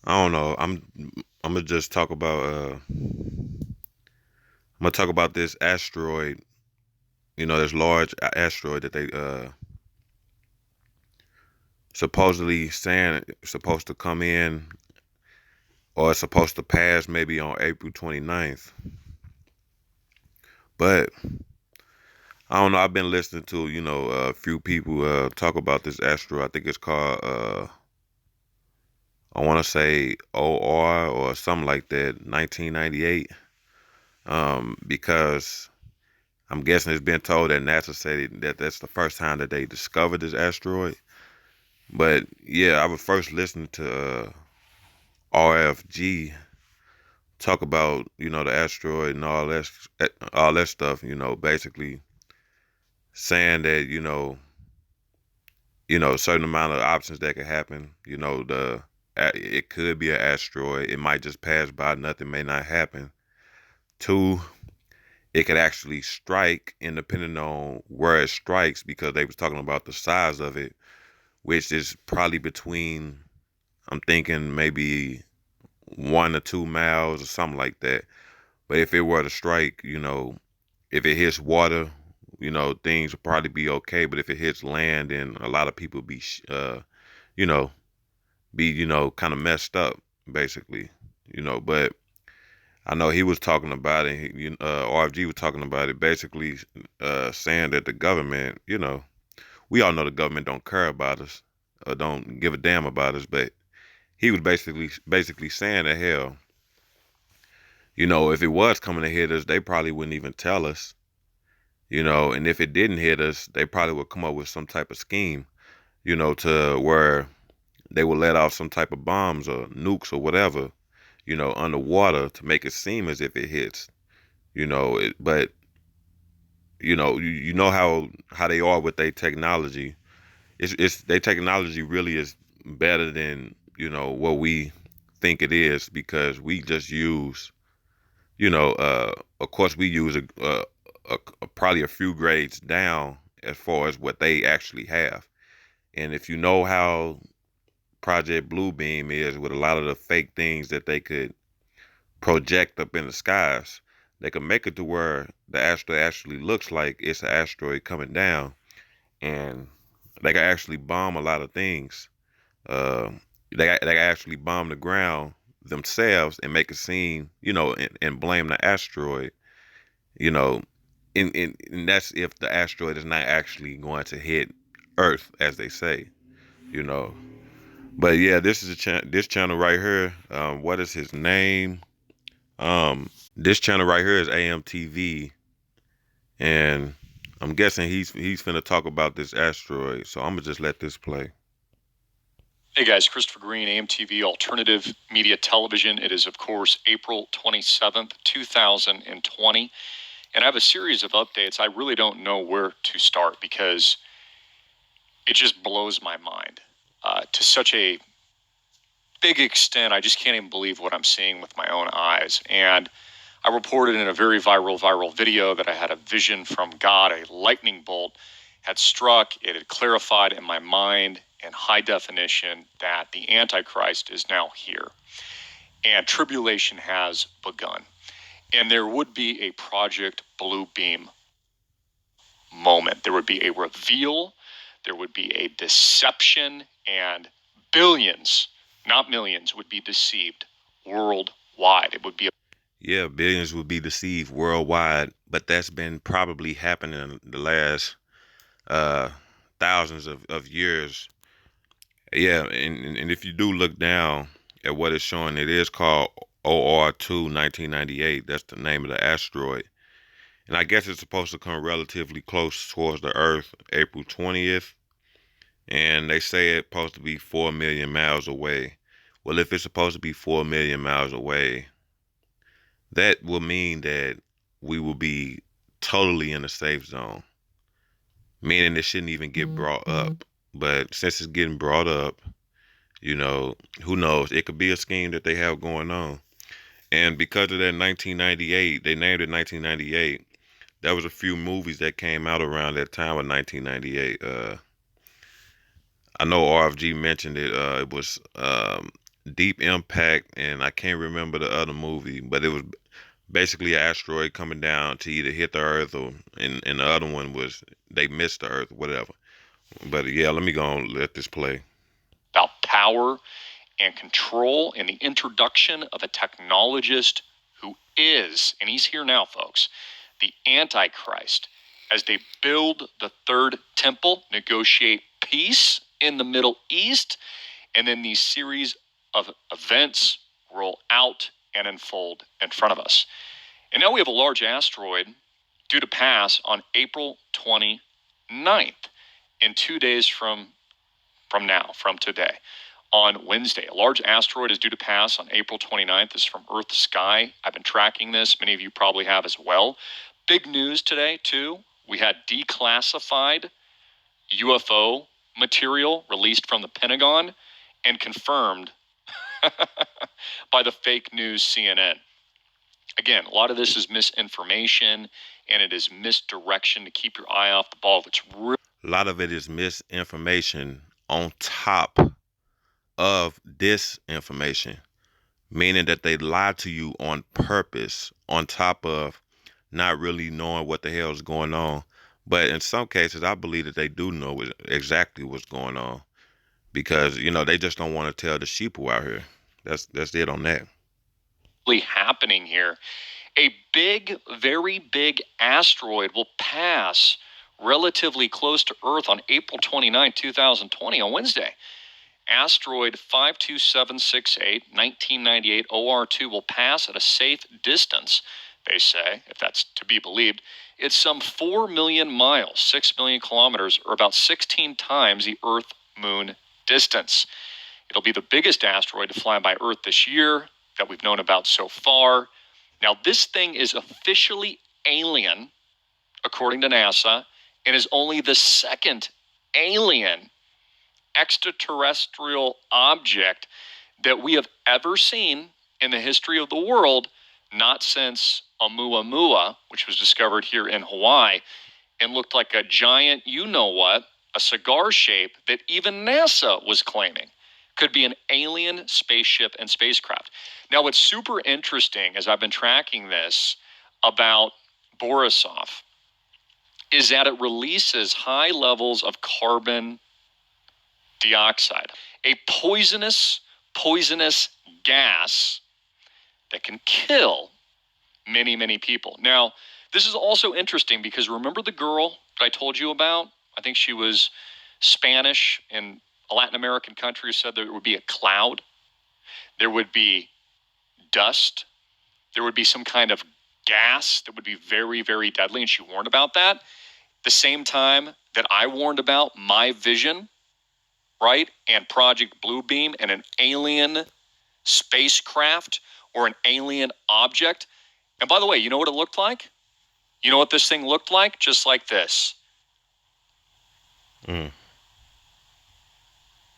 I don't know. I'm gonna just talk about I'm gonna talk about this asteroid. This large asteroid that they supposedly saying it's supposed to come in, or it's supposed to pass maybe on April 29th. But I don't know. I've been listening to a few people talk about this asteroid. I think it's called I want to say OR or something like that, 1998. Because I'm guessing it's been told that NASA said that that's the first time that they discovered this asteroid. But yeah, I was first listening to RFG talk about the asteroid and all that stuff. Basically saying that a certain amount of options that could happen. It could be an asteroid. It might just pass by. Nothing may not happen. Two, it could actually strike, and depending on where it strikes, because they was talking about the size of it, which is probably between, I'm thinking maybe 1 to 2 miles or something like that. But if it were to strike, if it hits water, things will probably be okay. But if it hits land, then a lot of people you know, kind of messed up, basically. But I know he was talking about it. RFG was talking about it, basically saying that the government, we all know the government don't care about us or don't give a damn about us, but he was basically saying that hell, if it was coming to hit us, they probably wouldn't even tell us, and if it didn't hit us, they probably would come up with some type of scheme, to where they would let off some type of bombs or nukes or whatever, underwater to make it seem as if it hits, but you know how they are with their technology. It's their technology really is better than what we think it is, because we just use of course we use probably a few grades down as far as what they actually have. And if you know how Project Bluebeam is with a lot of the fake things that they could project up in the skies, they could make it to where the asteroid actually looks like it's an asteroid coming down, and they can actually bomb a lot of things. Uh, they actually bomb the ground themselves and make it seem, and blame the asteroid, you know, and that's if the asteroid is not actually going to hit Earth, as they say, you know. But yeah, this channel right here. What is his name? This channel right here is AMTV, and I'm guessing he's finna talk about this asteroid. So I'm gonna just let this play. Hey guys, Christopher Green, AMTV Alternative Media Television. It is, of course, April 27th, 2020. And I have a series of updates. I really don't know where to start because it just blows my mind to such a big extent. I just can't even believe what I'm seeing with my own eyes. And I reported in a very viral video that I had a vision from God. A lightning bolt had struck. It had clarified in my mind in high definition that the Antichrist is now here and tribulation has begun. And there would be a Project Bluebeam moment. There would be a reveal. There would be a deception, and billions, not millions, would be deceived worldwide. It would be Yeah, billions will be deceived worldwide, but that's been probably happening in the last uh thousands of years. Yeah, and if you do look down at what it's showing, it is called OR2 1998. That's the name of the asteroid. And I guess it's supposed to come relatively close towards the Earth April 20th. And they say it's supposed to be 4 million miles away. Well, if it's supposed to be 4 million miles away, that will mean that we will be totally in a safe zone, meaning it shouldn't even get brought up. But since it's getting brought up, who knows? It could be a scheme that they have going on. And because of that 1998, they named it 1998. There was a few movies that came out around that time of 1998. I know RFG mentioned it. It was Deep Impact, and I can't remember the other movie, but it was basically an asteroid coming down to either hit the Earth or, and the other one was they missed the Earth, whatever. But yeah, let me go on, let this play. About power and control and the introduction of a technologist who is, and he's here now, folks, the Antichrist, as they build the third temple, negotiate peace in the Middle East, and then these series of events roll out and unfold in front of us. And now we have a large asteroid due to pass on April 29th, in 2 days from today. On Wednesday, a large asteroid is due to pass on April 29th. This is from Earth Sky. I've been tracking this. Many of you probably have as well. Big news today, too. We had declassified UFO material released from the Pentagon and confirmed by the fake news CNN. Again, a lot of this is misinformation and it is misdirection to keep your eye off the ball. It's real. A lot of it is misinformation on top of disinformation, meaning that they lie to you on purpose, on top of not really knowing what the hell is going on. But in some cases, I believe that they do know exactly what's going on, because they just don't want to tell the sheeple out here. That's it on that. Happening here. A big, very big asteroid will pass relatively close to Earth on April 29, 2020, on Wednesday. Asteroid 52768, 1998 OR2 will pass at a safe distance, they say, if that's to be believed. It's some 4 million miles, 6 million kilometers, or about 16 times the Earth-Moon distance. It'll be the biggest asteroid to fly by Earth this year that we've known about so far. Now, this thing is officially alien, according to NASA, and is only the second alien extraterrestrial object that we have ever seen in the history of the world, not since Oumuamua, which was discovered here in Hawaii and looked like a giant, you-know-what, a cigar shape that even NASA was claiming could be an alien spaceship and spacecraft. Now, what's super interesting as I've been tracking this about Borisov is that it releases high levels of carbon dioxide, a poisonous gas that can kill many, many people. Now, this is also interesting because remember the girl that I told you about? I think she was Spanish in a Latin American country who said there would be a cloud, there would be dust, there would be some kind of gas that would be very, very deadly, and she warned about that. The same time that I warned about my vision, right, and Project Bluebeam and an alien spacecraft or an alien object. And by the way, you know what it looked like? You know what this thing looked like? Just like this.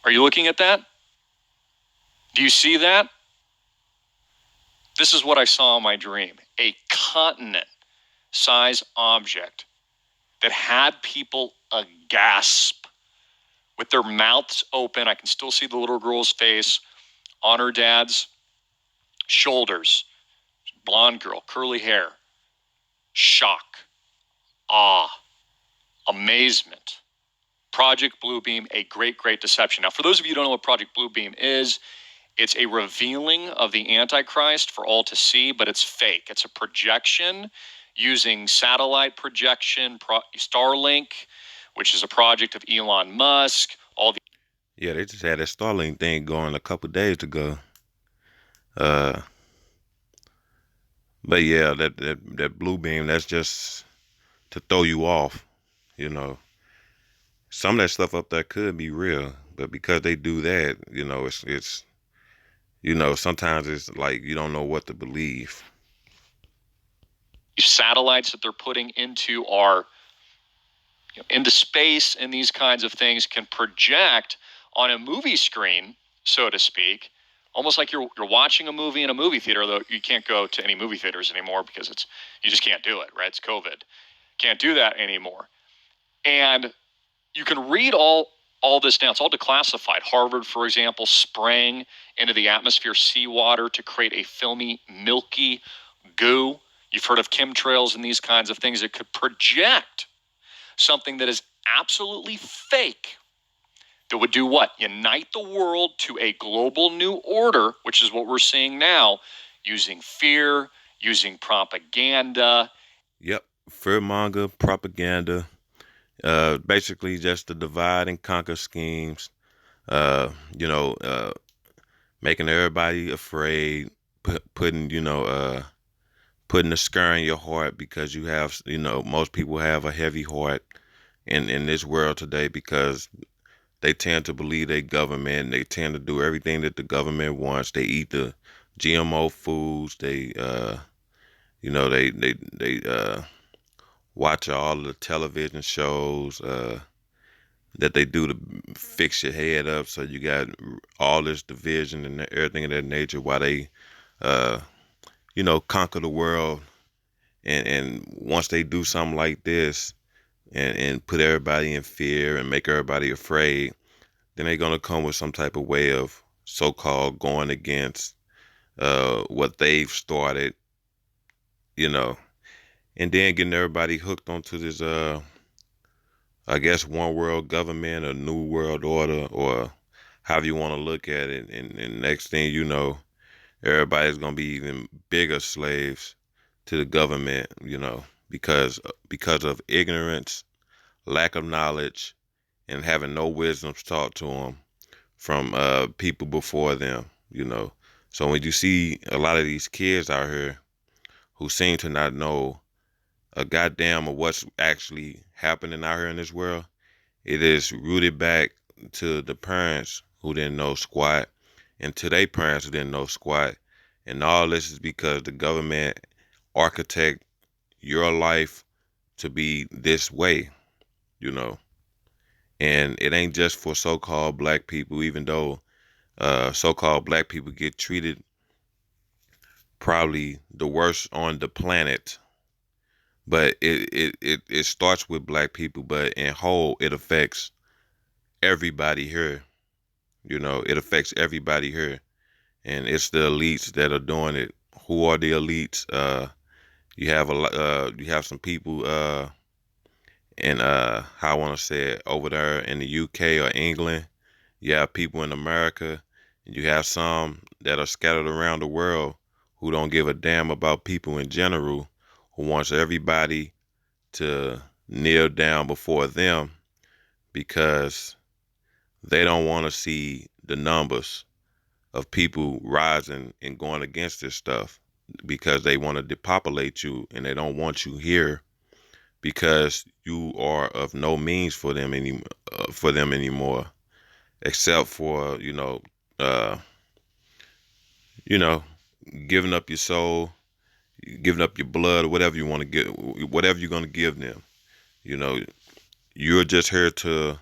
Are you looking at that? Do you see that? This is what I saw in my dream. A continent-size object that had people aghast with their mouths open. I can still see the little girl's face on her dad's shoulders. Blonde girl, curly hair. Shock, awe, amazement. Project Bluebeam, a great, great deception. Now, for those of you who don't know what Project Bluebeam is, it's a revealing of the Antichrist for all to see, but it's fake. It's a projection using satellite projection, Starlink, which is a project of Elon Musk. Yeah, they just had that Starlink thing going a couple days ago. But yeah, that blue beam, that's just to throw you off. Some of that stuff up there could be real, but because they do that, it's sometimes it's like you don't know what to believe. Satellites that they're putting into into space and these kinds of things can project on a movie screen, so to speak, almost like you're watching a movie in a movie theater, although you can't go to any movie theaters anymore because you just can't do it, right? It's COVID. Can't do that anymore. And you can read all all this now, it's all declassified. Harvard, for example, spraying into the atmosphere seawater to create a filmy, milky goo. You've heard of chemtrails and these kinds of things that could project something that is absolutely fake, that would do what? Unite the world to a global new order, which is what we're seeing now, using fear, using propaganda. Yep, fear monger propaganda. Basically just the divide and conquer schemes. Uh, you know, making everybody afraid, putting putting a scare in your heart because you have most people have a heavy heart in this world today because they tend to believe their government. They tend to do everything that the government wants. They eat the GMO foods. They watch all the television shows that they do to fix your head up. So you got all this division and everything of that nature. While they, uh, conquer the world, and once they do something like this, and put everybody in fear and make everybody afraid, then they're gonna come with some type of way of so-called going against what they've started, you know, and then getting everybody hooked onto this I guess one world government or new world order or however you want to look at it, and next thing you know, everybody's gonna be even bigger slaves to the government, because of ignorance, lack of knowledge, and having no wisdom taught to them from people before them. So when you see a lot of these kids out here who seem to not know a goddamn of what's actually happening out here in this world, it is rooted back to the parents who didn't know squat and to their parents who didn't know squat. And all this is because the government architect your life to be this way, you know. And it ain't just for so-called black people, even though so-called black people get treated probably the worst on the planet. But it starts with black people, but in whole, it affects everybody here. It affects everybody here. And it's the elites that are doing it. Who are the elites? You have some people in how I want to say it, over there in the UK or England. You have people in America, and you have some that are scattered around the world who don't give a damn about people in general, who wants everybody to kneel down before them because they don't want to see the numbers of people rising and going against this stuff, because they want to depopulate you and they don't want you here because you are of no means for them anymore, except for uh, you know, giving up your soul, giving up your blood, or whatever you want to give, whatever you're gonna give them. You know, you're just here to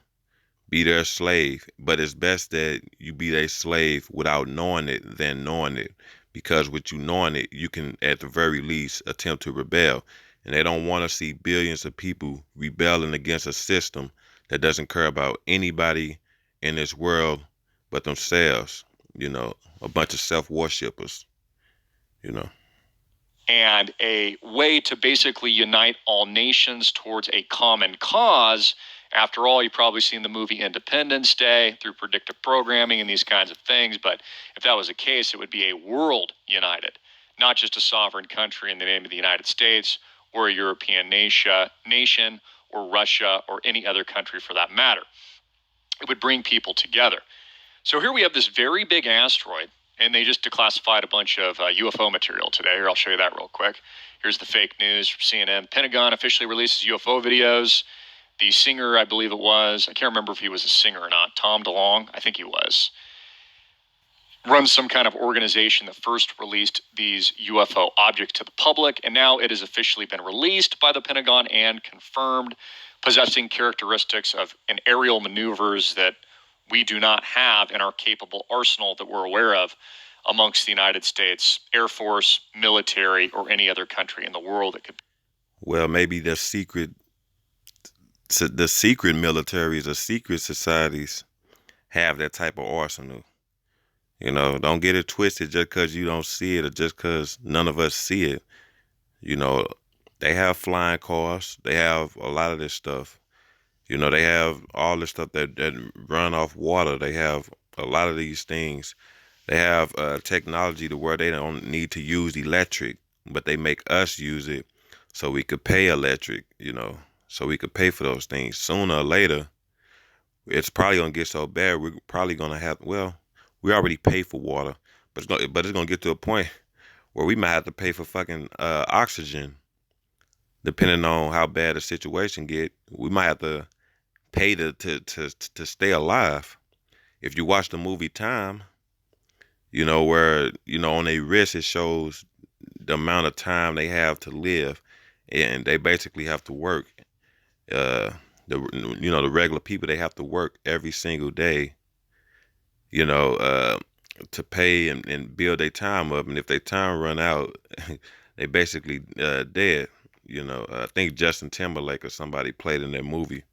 be their slave, but it's best that you be their slave without knowing it than knowing it, because with you knowing it, you can at the very least attempt to rebel. And they don't want to see billions of people rebelling against a system that doesn't care about anybody in this world but themselves. A bunch of self-worshippers. you know And a way to basically unite all nations towards a common cause. After all, you've probably seen the movie Independence Day through predictive programming and these kinds of things. But if that was the case, it would be a world united, not just a sovereign country in the name of the United States or a European nation or Russia or any other country for that matter. It would bring people together. So here we have this very big asteroid, and they just declassified a bunch of UFO material today. Here, I'll show you that real quick. Here's the fake news from CNN. Pentagon officially releases UFO videos. The singer, I believe it was, I can't remember if he was a singer or not, Tom DeLonge, I think he was, runs some kind of organization that first released these UFO objects to the public, and now it has officially been released by the Pentagon and confirmed, possessing characteristics of an aerial maneuvers that we do not have in our capable arsenal that we're aware of amongst the United States Air Force, military, or any other country in the world that could. well, maybe the secret the secret militaries or secret societies have that type of arsenal. You know, don't get it twisted just because you don't see it or just because none of us see it. You know, they have flying cars. They have a lot of this stuff. You know, they have all this stuff that run off water. They have a lot of these things. They have technology to where they don't need to use electric, but they make us use it so we could pay electric, you know, so we could pay for those things. Sooner or later, it's probably gonna get so bad. We're probably gonna have. Well, we already pay for water, but it's gonna get to a point where we might have to pay for fucking oxygen, depending on how bad the situation get. We might have to pay to stay alive. If you watch the movie Time, you know where on their wrist it shows the amount of time they have to live, and they basically have to work. Uh, the regular people, they have to work every single day, you know, to pay and build their time up. And if their time run out, they basically dead. You know, I think Justin Timberlake or somebody played in that movie.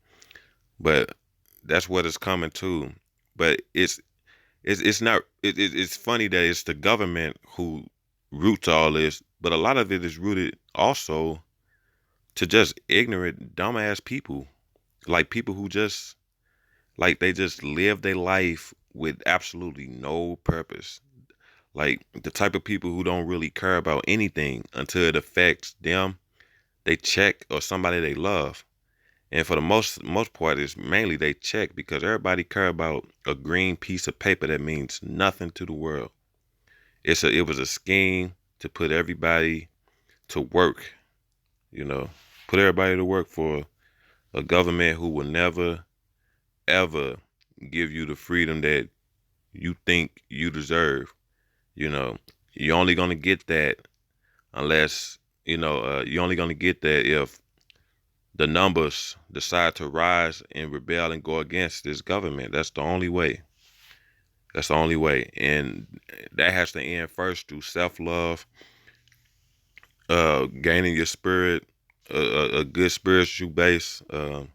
But that's what it's coming to. But it's not. It's funny that it's the government who roots all this, but a lot of it is rooted also to just ignorant, dumbass people, like people who just like they just live their life with absolutely no purpose. Like the type of people who don't really care about anything until it affects them, they check, or somebody they love. And for the most part, it's mainly they check because everybody care about a green piece of paper that means nothing to the world. It was a scheme to put everybody to work, you know, put everybody to work for a government who will never ever give you the freedom that you think you deserve. You know, you're only gonna get that unless you're only gonna get that if the numbers decide to rise and rebel and go against this government. That's the only way. That's the only way, and that has to end first through self-love, gaining your spirit, a good spiritual base. Being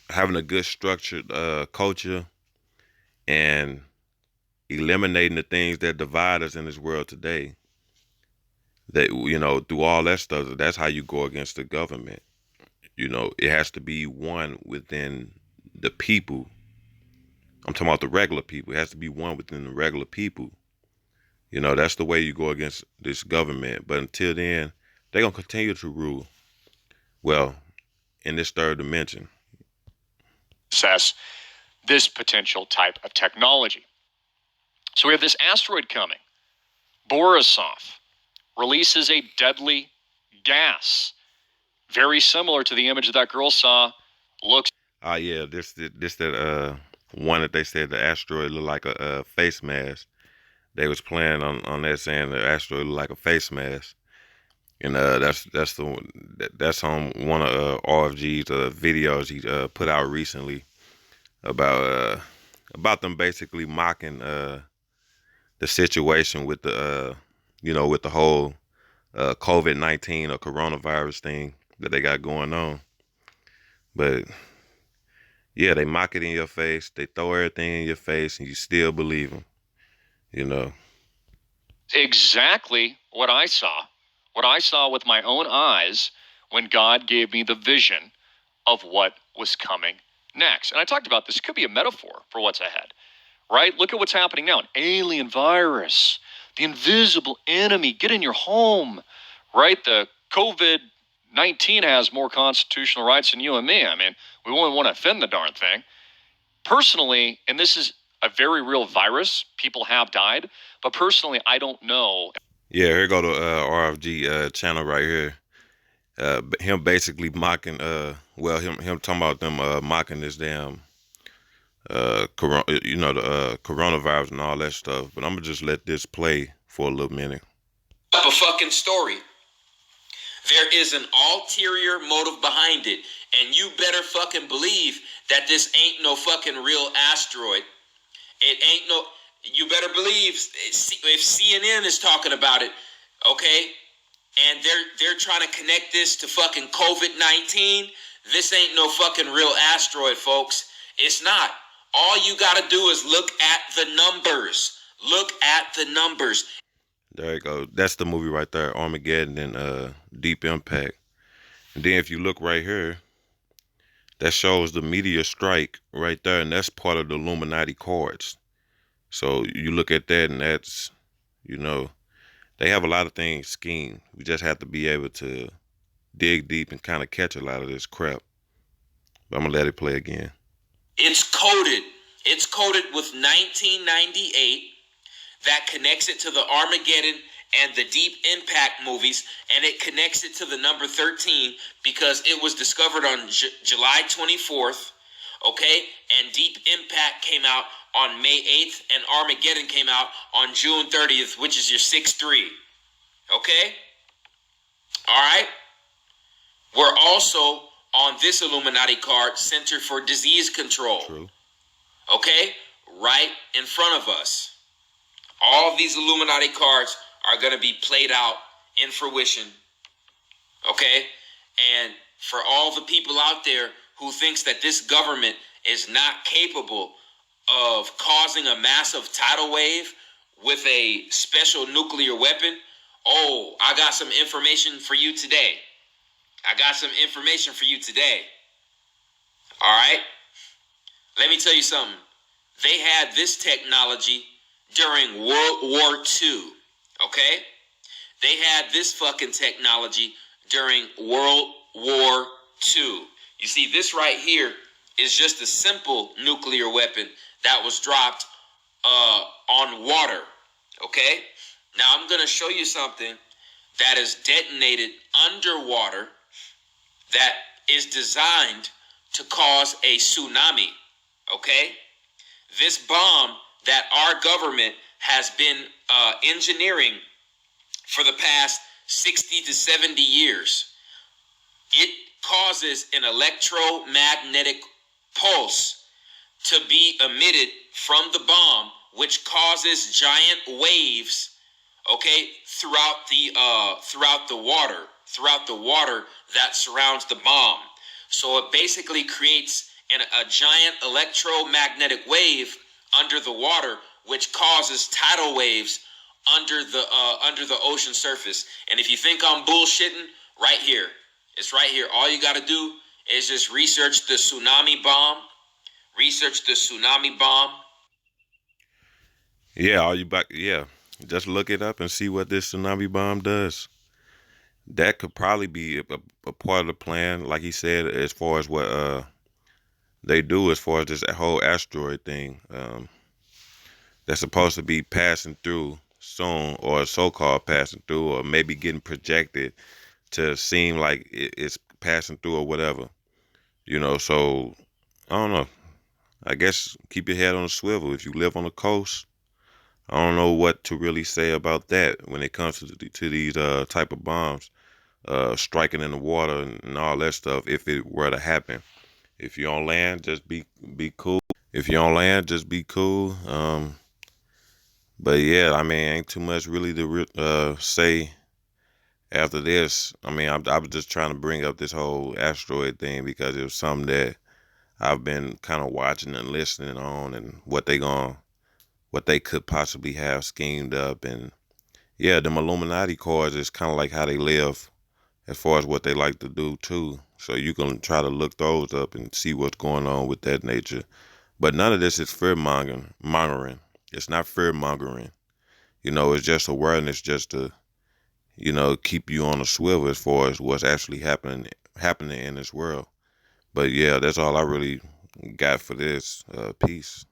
having a good structured culture, and eliminating the things that divide us in this world today. That through all that stuff, that's how you go against the government. It has to be one within the people. I'm talking about the regular people. It has to be one within the regular people. That's the way you go against this government. But until then, they're gonna continue to rule. Well, in this third dimension. Assess this potential type of technology. So we have this asteroid coming. Borisov releases a deadly gas, very similar to the image that girl saw. Looks. Yeah, this that one that they said the asteroid looked like a face mask. They was playing on that, saying the asteroid looked like a face mask, and that's on one of RFG's videos he put out recently about them basically mocking the situation with the with the whole COVID-19 or coronavirus thing that they got going on. But yeah, they mock it in your face. They throw everything in your face, and you still believe them. Exactly what I saw. What I saw with my own eyes when God gave me the vision of what was coming next. And I talked about this. It could be a metaphor for what's ahead, right? Look at what's happening now. An alien virus, the invisible enemy, get in your home, right? The COVID-19 has more constitutional rights than you and me. I mean, we won't want to offend the darn thing. Personally, and this is a very real virus, people have died, but personally, I don't know. Yeah, here go the RFG channel right here. Him basically mocking, him talking about them mocking this damn coronavirus and all that stuff. But I'm gonna just let this play for a little minute. Up a fucking story. There is an ulterior motive behind it, and you better fucking believe that this ain't no fucking real asteroid. It ain't no. You better believe if CNN is talking about it, okay? and they're trying to connect this to fucking COVID-19. This ain't no fucking real asteroid, folks. It's not. All you gotta do is look at the numbers. Look at the numbers. There you go. That's the movie right there, Armageddon and Deep Impact. And then if you look right here, that shows the meteor strike right there, and that's part of the Illuminati cards. So you look at that, and that's, you know, they have a lot of things schemed. We just have to be able to dig deep and kind of catch a lot of this crap. But I'm gonna let it play again. It's coded. It's coded with 1998. That connects it to the Armageddon and the Deep Impact movies, and it connects it to the number 13 because it was discovered on July 24th, okay? And Deep Impact came out on May 8th, and Armageddon came out on June 30th, which is your 6-3, okay? All right? We're also on this Illuminati card, Center for Disease Control. True. Okay? Right in front of us. All of these Illuminati cards are going to be played out in fruition. Okay? And for all the people out there who thinks that this government is not capable of causing a massive tidal wave with a special nuclear weapon, oh, I got some information for you today. All right? Let me tell you something. They had this technology during World War II, okay? They had this fucking technology during World War II. You see, this right here is just a simple nuclear weapon that was dropped on water, okay? Now, I'm going to show you something that is detonated underwater that is designed to cause a tsunami, okay? This bomb that our government has been engineering for the past 60 to 70 years. It causes an electromagnetic pulse to be emitted from the bomb, which causes giant waves, okay, throughout the water that surrounds the bomb. So it basically creates a giant electromagnetic wave under the water, which causes tidal waves under the ocean surface. And if you think I'm bullshitting, right here, it's right here. All you got to do is just research the tsunami bomb. Yeah, just look it up and see what this tsunami bomb does. That could probably be a part of the plan, like he said, as far as what they do as far as this whole asteroid thing that's supposed to be passing through soon, or so-called passing through, or maybe getting projected to seem like it's passing through or whatever, so I don't know. I guess keep your head on a swivel. If you live on the coast, I don't know what to really say about that when it comes to these type of bombs striking in the water and all that stuff, if it were to happen. If you're on land, just be cool. But yeah, I mean, ain't too much really to say after this. I mean, I was just trying to bring up this whole asteroid thing because it was something that I've been kind of watching and listening on, and what they could possibly have schemed up. And yeah, them Illuminati cards is kind of like how they live as far as what they like to do too. So you can try to look those up and see what's going on with that nature. But none of this is fear-mongering. It's not fear-mongering. It's just awareness, just to, keep you on a swivel as far as what's actually happening in this world. But yeah, that's all I really got for this. Peace.